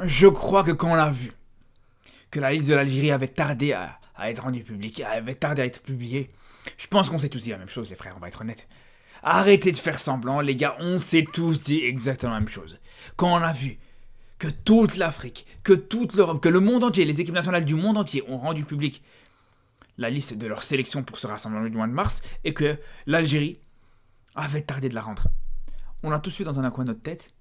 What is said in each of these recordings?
Je crois que quand on a vu que la liste de l'Algérie avait tardé à être rendue publique, avait tardé à être publiée, je pense qu'on s'est tous dit la même chose, les frères, on va être honnêtes. Arrêtez de faire semblant, les gars, on s'est tous dit exactement la même chose. Quand on a vu que toute l'Afrique, que toute l'Europe, que le monde entier, les équipes nationales du monde entier ont rendu public la liste de leur sélection pour ce rassemblement du mois de mars, et que l'Algérie avait tardé de la rendre. On a tous eu dans un coin de notre tête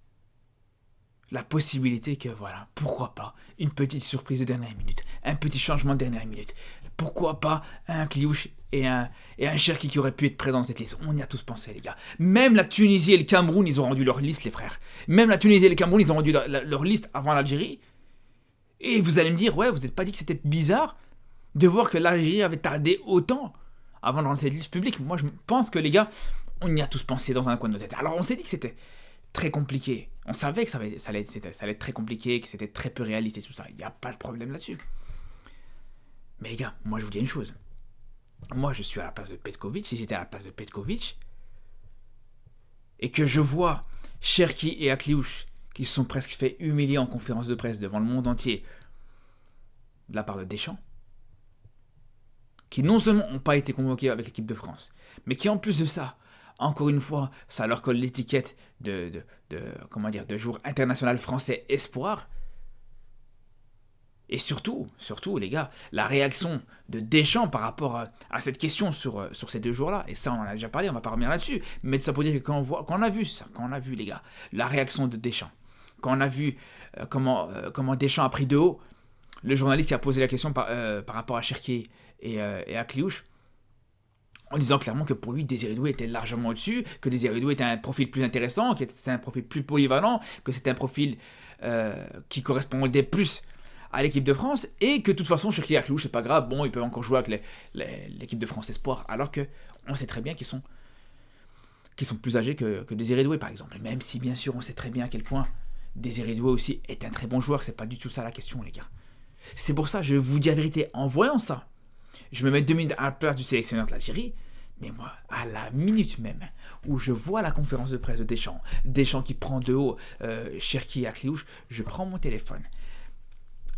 la possibilité que, voilà, pourquoi pas, une petite surprise de dernière minute, un petit changement de dernière minute, pourquoi pas un Kliouche et un Cherki qui auraient pu être présents dans cette liste. On y a tous pensé, les gars. Même la Tunisie et le Cameroun, ils ont rendu leur liste, les frères. Même la Tunisie et le Cameroun, ils ont rendu leur liste avant l'Algérie. Et vous allez me dire, ouais, vous n'êtes pas dit que c'était bizarre de voir que l'Algérie avait tardé autant avant de rendre cette liste publique. Moi, je pense que, les gars, on y a tous pensé dans un coin de notre tête. Alors, on s'est dit que c'était très compliqué. On savait que ça allait être très compliqué, que c'était très peu réaliste et tout ça. Il n'y a pas de problème là-dessus. Mais les gars, moi je vous dis une chose. Moi je suis à la place de Petkovic. Si j'étais à la place de Petkovic et que je vois Cherki et Akliouche qui se sont presque fait humilier en conférence de presse devant le monde entier de la part de Deschamps, qui non seulement n'ont pas été convoqués avec l'équipe de France, mais qui en plus de ça, encore une fois, ça leur colle l'étiquette de joueur international français espoir. Et surtout, les gars, la réaction de Deschamps par rapport à cette question sur ces 2 jours-là, et ça on en a déjà parlé, on va pas revenir là-dessus, mais ça pour dire que quand on a vu ça, quand on a vu, les gars, la réaction de Deschamps, quand on a vu comment Deschamps a pris de haut le journaliste qui a posé la question par rapport à Cherki et à Kliouche, en disant clairement que pour lui, Désiré Doué était largement au-dessus, que Désiré Doué était un profil plus intéressant, que c'était un profil plus polyvalent, que c'était un profil qui correspondait plus à l'équipe de France, et que de toute façon, Cherki et Akliouche, c'est pas grave, bon, ils peuvent encore jouer avec l'équipe de France Espoir, alors que on sait très bien qu'ils sont plus âgés que Désiré Doué, par exemple. Même si, bien sûr, on sait très bien à quel point Désiré Doué aussi est un très bon joueur, c'est pas du tout ça la question, les gars. C'est pour ça, je vous dis la vérité, en voyant ça, je me mets 2 minutes à la place du sélectionneur de l'Algérie, mais moi, à la minute même où je vois la conférence de presse de Deschamps qui prend de haut Cherki et Akliouche, je prends mon téléphone.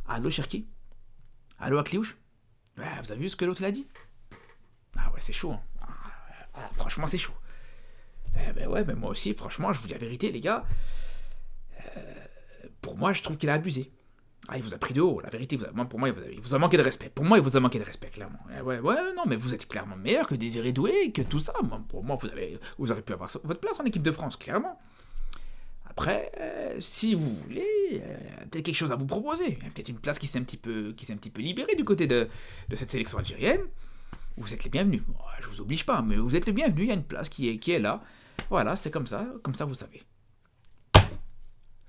Allô Cherki? Allô Akliouche? Ouais, vous avez vu ce que l'autre l'a dit? Ah ouais, c'est chaud. Hein. Franchement, c'est chaud. Ouais, mais moi aussi, franchement, je vous dis la vérité, les gars. Pour moi, je trouve qu'il a abusé. Ah, il vous a pris de haut, la vérité, pour moi, il vous a manqué de respect. Pour moi, il vous a manqué de respect, clairement. Ouais, non, mais vous êtes clairement meilleur que Désiré Doué, que tout ça. Pour moi, vous aurez pu avoir votre place en équipe de France, clairement. Après, si vous voulez, peut-être quelque chose à vous proposer. Il y a peut-être une place qui s'est un petit peu libérée du côté de cette sélection algérienne. Vous êtes les bienvenus. Bon, je vous oblige pas, mais vous êtes les bienvenus. Il y a une place qui est là. Voilà, c'est comme ça vous savez.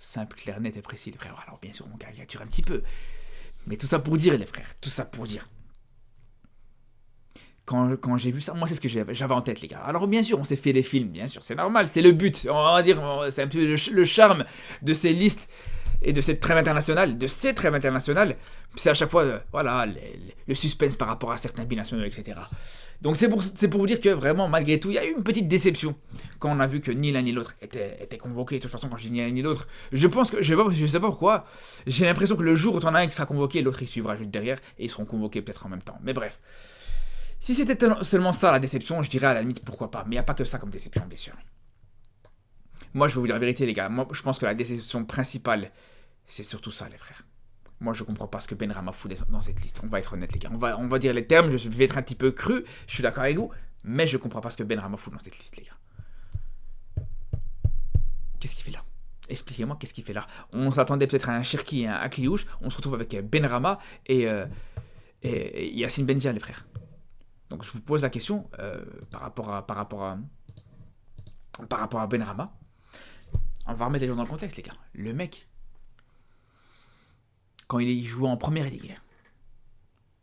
Simple, clair, net et précis, les frères. Alors bien sûr, on caricature un petit peu. Mais tout ça pour dire, les frères. Tout ça pour dire. Quand j'ai vu ça, moi c'est ce que j'avais en tête, les gars. Alors bien sûr, on s'est fait des films, bien sûr, c'est normal, c'est le but. On va dire, c'est un peu le charme de ces listes et de cette trêve internationale, c'est à chaque fois, voilà, le suspense par rapport à certains binationaux, etc. Donc c'est pour vous dire que vraiment, malgré tout, il y a eu une petite déception quand on a vu que ni l'un ni l'autre était convoqué. De toute façon, quand je dis ni l'un ni l'autre, je pense que, je sais pas pourquoi, j'ai l'impression que le jour où on a un qui sera convoqué, l'autre il suivra juste derrière, et ils seront convoqués peut-être en même temps. Mais bref. Si c'était seulement ça la déception, je dirais à la limite pourquoi pas. Mais il n'y a pas que ça comme déception, bien sûr. Moi, je vais vous dire la vérité, les gars. Moi, je pense que la déception principale, c'est surtout ça, les frères. Moi, je comprends pas ce que Benrahma fout dans cette liste. On va être honnête, les gars. On va dire les termes. Je vais être un petit peu cru. Je suis d'accord avec vous. Mais je comprends pas ce que Benrahma fout dans cette liste, les gars. Qu'est-ce qu'il fait là? Expliquez-moi qu'est-ce qu'il fait là. On s'attendait peut-être à un Cherki et un Akliouche. On se retrouve avec Benrahma et Yacine Bendia, les frères. Donc je vous pose la question par rapport à Benrahma. On va remettre les gens dans le contexte, les gars. Le mec, quand il jouait en première ligue,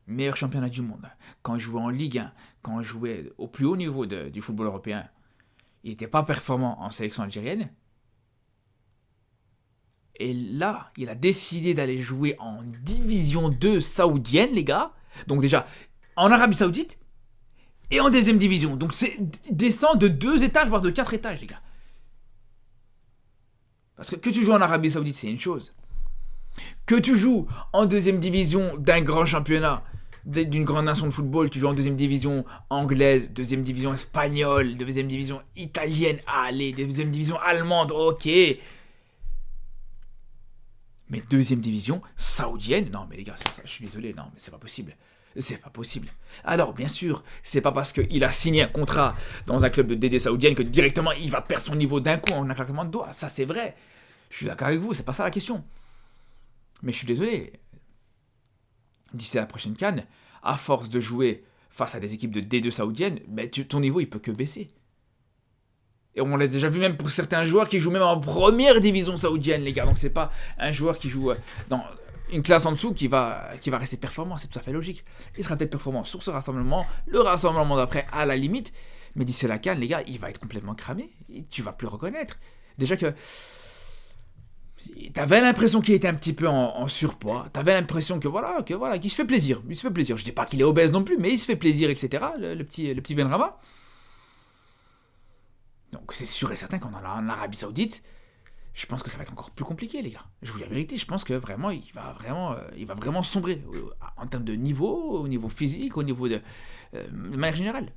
meilleur championnat du monde, quand il jouait en Ligue 1, quand il jouait au plus haut niveau du football européen, il n'était pas performant en sélection algérienne. Et là, il a décidé d'aller jouer en division 2 saoudienne, les gars. Donc déjà, en Arabie Saoudite, et en deuxième division. Donc c'est descend de 2 étages, voire de 4 étages, les gars. Parce que tu joues en Arabie Saoudite, c'est une chose. Que tu joues en deuxième division d'un grand championnat, d'une grande nation de football, tu joues en deuxième division anglaise, deuxième division espagnole, deuxième division italienne, allez, deuxième division allemande, ok. Mais deuxième division saoudienne, non mais les gars, je suis désolé, non mais c'est pas possible. C'est pas possible. Alors, bien sûr, c'est pas parce qu'il a signé un contrat dans un club de DD saoudienne que directement il va perdre son niveau d'un coup en un claquement de doigts. Ça, c'est vrai. Je suis d'accord avec vous, c'est pas ça la question. Mais je suis désolé. D'ici à la prochaine CAN, à force de jouer face à des équipes de D2 saoudiennes, ben, ton niveau il peut que baisser. Et on l'a déjà vu même pour certains joueurs qui jouent même en première division saoudienne, les gars. Donc c'est pas un joueur qui joue dans une classe en dessous qui va rester performant, c'est tout à fait logique. Il sera peut-être performant sur ce rassemblement, le rassemblement d'après à la limite, mais d'ici la CAN, les gars, il va être complètement cramé. Et tu vas plus le reconnaître. Déjà que t'avais l'impression qu'il était un petit peu en surpoids. T'avais l'impression que voilà, qu'il se fait plaisir. Il se fait plaisir. Je dis pas qu'il est obèse non plus, mais il se fait plaisir, etc. Le petit Benrahma. Donc c'est sûr et certain qu'en Arabie Saoudite, je pense que ça va être encore plus compliqué, les gars. Je vous dis la vérité, je pense que vraiment, il va vraiment sombrer en termes de niveau, au niveau physique, au niveau de manière générale.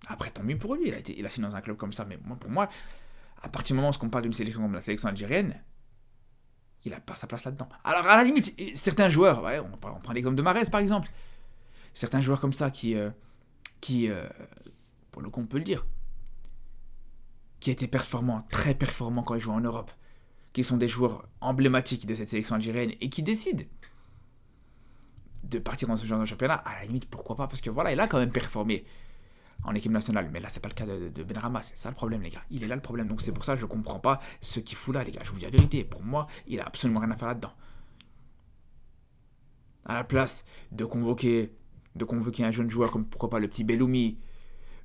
Après, tant mieux pour lui, il a signé dans un club comme ça, mais pour moi, à partir du moment où on parle d'une sélection comme la sélection algérienne, il n'a pas sa place là-dedans. Alors, à la limite, certains joueurs, ouais, on prend l'exemple de Mahrez, par exemple, certains joueurs comme ça qui pour le coup, on peut le dire, qui étaient performants, très performants quand ils jouent en Europe, qui sont des joueurs emblématiques de cette sélection algérienne et qui décident de partir dans ce genre de championnat, à la limite, pourquoi pas, parce que voilà, il a quand même performé en équipe nationale, mais là c'est pas le cas de Benrahma, c'est ça le problème, les gars, il est là le problème, donc c'est pour ça que je comprends pas ce qu'il fout là, les gars, je vous dis la vérité, pour moi, il a absolument rien à faire là-dedans. À la place de convoquer un jeune joueur comme pourquoi pas le petit Belloumi,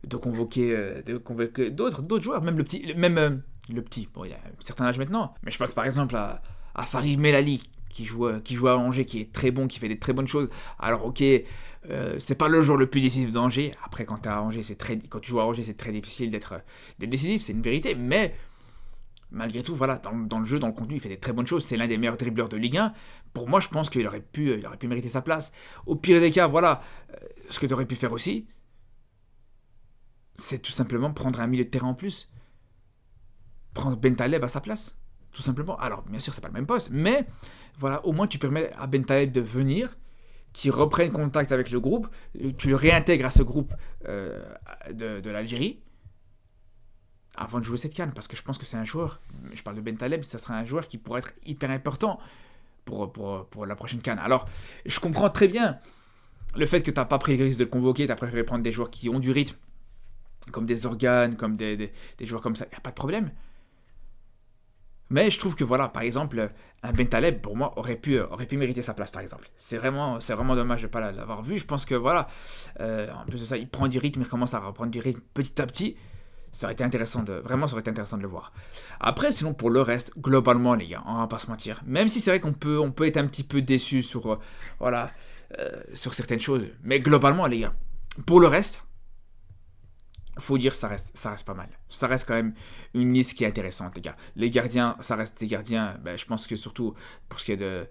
de convoquer d'autres joueurs, même le petit, bon il a un certain âge maintenant, mais je pense par exemple à Farid Melali qui joue à Angers, qui est très bon, qui fait des très bonnes choses. Alors ok, c'est pas le joueur le plus décisif d'Angers. Après quand tu joues à Angers, c'est très difficile d'être décisif, c'est une vérité, mais malgré tout, voilà, dans le jeu, dans le contenu, il fait des très bonnes choses. C'est l'un des meilleurs dribbleurs de Ligue 1. Pour moi, je pense qu'il aurait pu mériter sa place. Au pire des cas, voilà, ce que tu aurais pu faire aussi, c'est tout simplement prendre un milieu de terrain en plus. Prendre Bentaleb à sa place, tout simplement. Alors, bien sûr, c'est pas le même poste, mais voilà, au moins tu permets à Bentaleb de venir, qu'il reprenne contact avec le groupe, tu le réintègres à ce groupe de l'Algérie, avant de jouer cette CAN, parce que je pense que c'est un joueur, je parle de Bentaleb, ça sera un joueur qui pourrait être hyper important pour la prochaine CAN. Alors, je comprends très bien le fait que tu n'as pas pris le risque de le convoquer, tu as préféré prendre des joueurs qui ont du rythme, comme des organes, comme des joueurs comme ça, il n'y a pas de problème. Mais je trouve que voilà, par exemple, un Bentaleb, pour moi, aurait pu mériter sa place, par exemple. C'est vraiment dommage de ne pas l'avoir vu. Je pense que voilà, en plus de ça, il prend du rythme, il commence à reprendre du rythme petit à petit. Ça aurait été intéressant de le voir. Après, sinon, pour le reste, globalement, les gars, on va pas se mentir. Même si c'est vrai qu'on peut être un petit peu déçu sur certaines choses. Mais globalement, les gars, pour le reste, faut dire ça reste pas mal. Ça reste quand même une liste qui est intéressante, les gars. Les gardiens, ça reste des gardiens. Je pense que surtout pour ce qui est de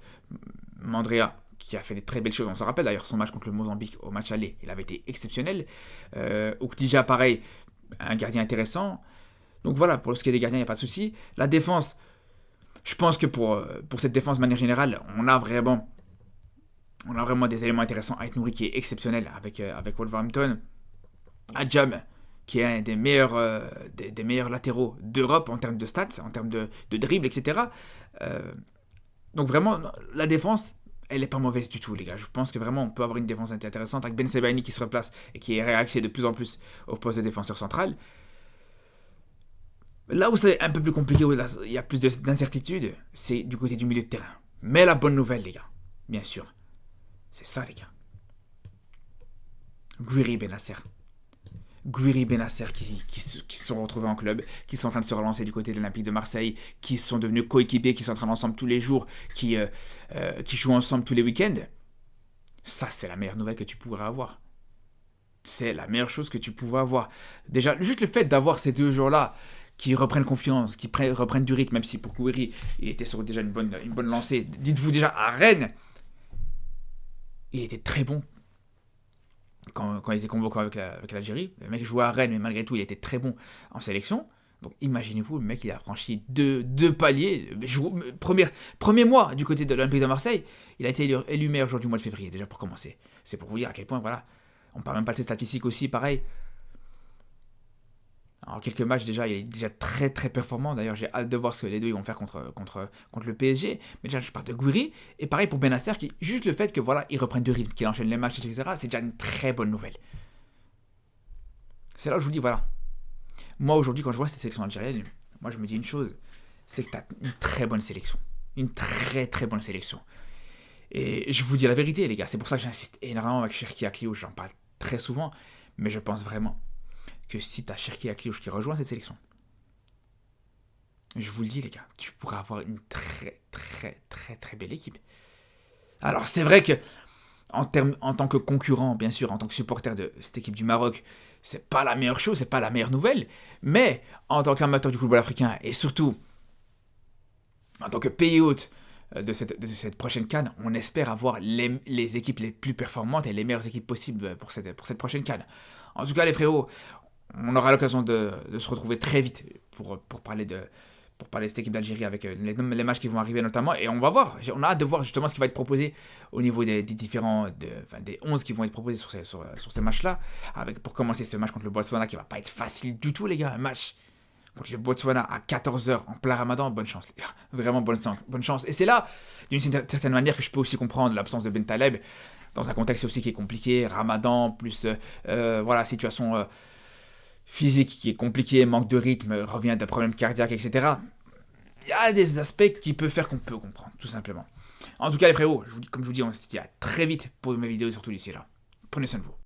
Mandrea, qui a fait des très belles choses. On se rappelle d'ailleurs son match contre le Mozambique au match aller. Il avait été exceptionnel. Oukdija, pareil, un gardien intéressant. Donc voilà, pour ce qui est des gardiens, il n'y a pas de souci. La défense, je pense que pour cette défense de manière générale, on a vraiment des éléments intéressants. Ait Nouri qui est exceptionnel avec Wolverhampton. Adjam, qui est un des meilleurs latéraux d'Europe en termes de stats, en termes de dribble, etc. Donc vraiment, la défense, elle n'est pas mauvaise du tout, les gars. Je pense que vraiment, on peut avoir une défense intéressante avec Ben Sebaini qui se replace et qui est réaxé de plus en plus au poste de défenseur central. Là où c'est un peu plus compliqué, où il y a plus d'incertitude, c'est du côté du milieu de terrain. Mais la bonne nouvelle, les gars, bien sûr, c'est ça, les gars. Guiri Benasser qui se sont retrouvés en club, qui sont en train de se relancer du côté de l'Olympique de Marseille, qui sont devenus coéquipiers, qui s'entraînent ensemble tous les jours, qui jouent ensemble tous les week-ends. Ça, c'est la meilleure nouvelle que tu pourrais avoir. C'est la meilleure chose que tu pouvais avoir. Déjà, juste le fait d'avoir ces 2 jours-là qui reprennent confiance, qui reprennent du rythme, même si pour Gouiri, il était sur déjà une bonne lancée. Dites-vous déjà, à Rennes, il était très bon quand il était convoqué avec l'Algérie. Le mec jouait à Rennes, mais malgré tout, il était très bon en sélection. Donc imaginez-vous, le mec, il a franchi deux paliers. Premier mois du côté de l'Olympique de Marseille, il a été élu meilleur joueur du mois de février, déjà pour commencer. C'est pour vous dire à quel point, voilà, on parle même pas de ses statistiques aussi, pareil. En quelques matchs déjà, il est déjà très très performant. D'ailleurs, j'ai hâte de voir ce que les deux ils vont faire contre le PSG. Mais déjà, je parle de Gouiri. Et pareil pour Benasser, qui juste le fait que voilà, il reprenne du rythme, qu'il enchaîne les matchs, etc. C'est déjà une très bonne nouvelle. C'est là où je vous dis voilà. Moi aujourd'hui, quand je vois cette sélection algérienne, moi je me dis une chose, c'est que tu as une très bonne sélection, une très très bonne sélection. Et je vous dis la vérité, les gars. C'est pour ça que j'insiste énormément avec Cherki Akliouche. J'en parle très souvent, mais je pense vraiment que si tu as Cherki Akliouche qui rejoint cette sélection, je vous le dis les gars, tu pourras avoir une très très très très belle équipe. Alors c'est vrai que en tant que concurrent, bien sûr, en tant que supporter de cette équipe du Maroc, c'est pas la meilleure chose, c'est pas la meilleure nouvelle, mais en tant qu'amateur du football africain et surtout en tant que pays hôte de cette prochaine CAN, on espère avoir les équipes les plus performantes et les meilleures équipes possibles pour cette prochaine CAN. En tout cas les frérots, on aura l'occasion de se retrouver très vite pour parler de cette équipe d'Algérie avec les matchs qui vont arriver notamment. Et on va voir, on a hâte de voir justement ce qui va être proposé au niveau des différents, des 11 qui vont être proposés sur ces matchs-là. Pour commencer ce match contre le Botswana qui va pas être facile du tout les gars, un match contre le Botswana à 14h en plein Ramadan, bonne chance les gars, vraiment bonne chance. Et c'est là, d'une certaine manière, que je peux aussi comprendre l'absence de Ben Taleb, dans un contexte aussi qui est compliqué, Ramadan, plus voilà, situation physique qui est compliqué, manque de rythme, revient d'un problème cardiaque, etc. Il y a des aspects qui peuvent faire qu'on peut comprendre, tout simplement. En tout cas, les frérots, comme je vous dis, on se dit à très vite pour mes vidéos, surtout d'ici là. Prenez soin de vous.